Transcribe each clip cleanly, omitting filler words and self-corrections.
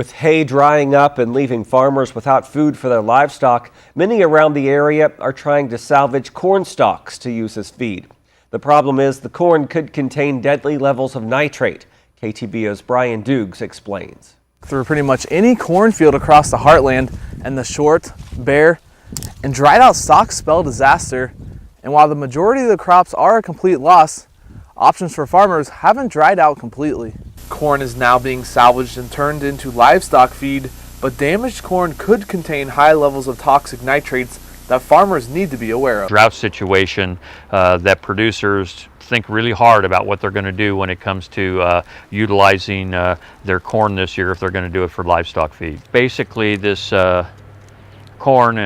With hay drying up and leaving farmers without food for their livestock, many around the area are trying to salvage corn stalks to use as feed. The problem is the corn could contain deadly levels of nitrate. KTVO's Brian Dukes explains. Through pretty much any cornfield across the heartland, and the short, bare, and dried out stalks spell disaster. And while the majority of the crops are a complete loss, options for farmers haven't dried out completely. Corn is now being salvaged and turned into livestock feed, but damaged corn could contain high levels of toxic nitrates that farmers need to be aware of. Drought situation that producers think really hard about what they're going to do when it comes to utilizing their corn this year if they're going to do it for livestock feed. Basically, this corn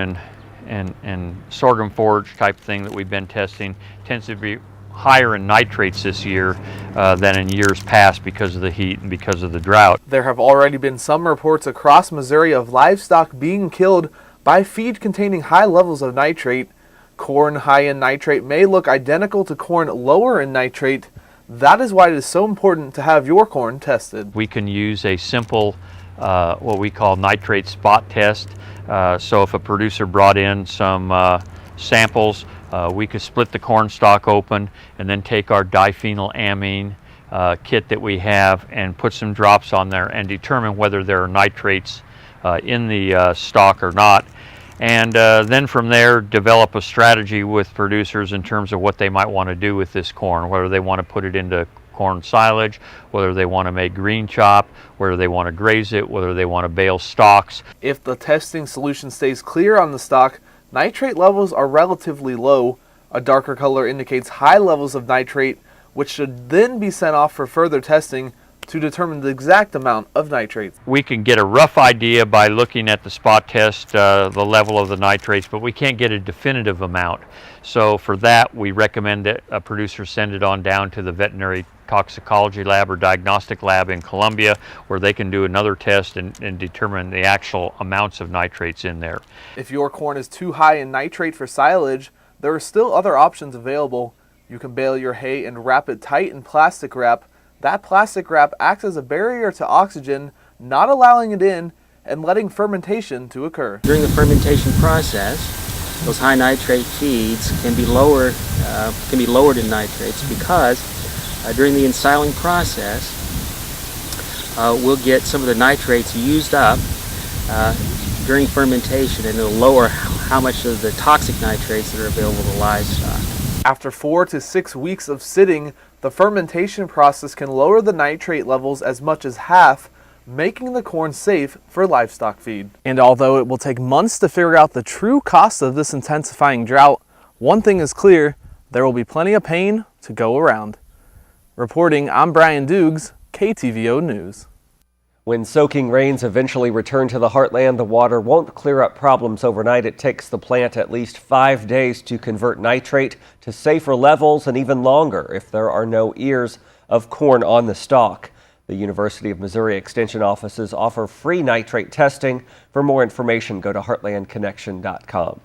and sorghum forage type thing that we've been testing tends to be higher in nitrates this year than in years past because of the heat and because of the drought. There have already been some reports across Missouri of livestock being killed by feed containing high levels of nitrate. Corn high in nitrate may look identical to corn lower in nitrate. That is why it is so important to have your corn tested. We can use a simple what we call nitrate spot test. So if a producer brought in some samples, we could split the corn stalk open and then take our diphenylamine kit that we have and put some drops on there and determine whether there are nitrates in the stalk or not. And then from there develop a strategy with producers in terms of what they might want to do with this corn, whether they want to put it into corn silage, whether they want to make green chop, whether they want to graze it, whether they want to bale stalks. If the testing solution stays clear on the stalk, nitrate levels are relatively low. A darker color indicates high levels of nitrate, which should then be sent off for further testing to determine the exact amount of nitrate. We can get a rough idea by looking at the spot test, the level of the nitrates, but we can't get a definitive amount. So for that, we recommend that a producer send it on down to the veterinary toxicology lab or diagnostic lab in Columbia, where they can do another test and determine the actual amounts of nitrates in there. If your corn is too high in nitrate for silage, there are still other options available. You can bale your hay and wrap it tight in plastic wrap. That plastic wrap acts as a barrier to oxygen, not allowing it in and letting fermentation to occur. During the fermentation process, those high nitrate feeds can be lowered in nitrates because during the ensiling process, we'll get some of the nitrates used up during fermentation, and it'll lower how much of the toxic nitrates that are available to livestock. After 4 to 6 weeks of sitting, the fermentation process can lower the nitrate levels as much as half, making the corn safe for livestock feed. And although it will take months to figure out the true cost of this intensifying drought, one thing is clear: there will be plenty of pain to go around. Reporting, I'm Brian Dukes, KTVO News. When soaking rains eventually return to the heartland, the water won't clear up problems overnight. It takes the plant at least 5 days to convert nitrate to safer levels, and even longer if there are no ears of corn on the stalk. The University of Missouri Extension offices offer free nitrate testing. For more information, go to heartlandconnection.com.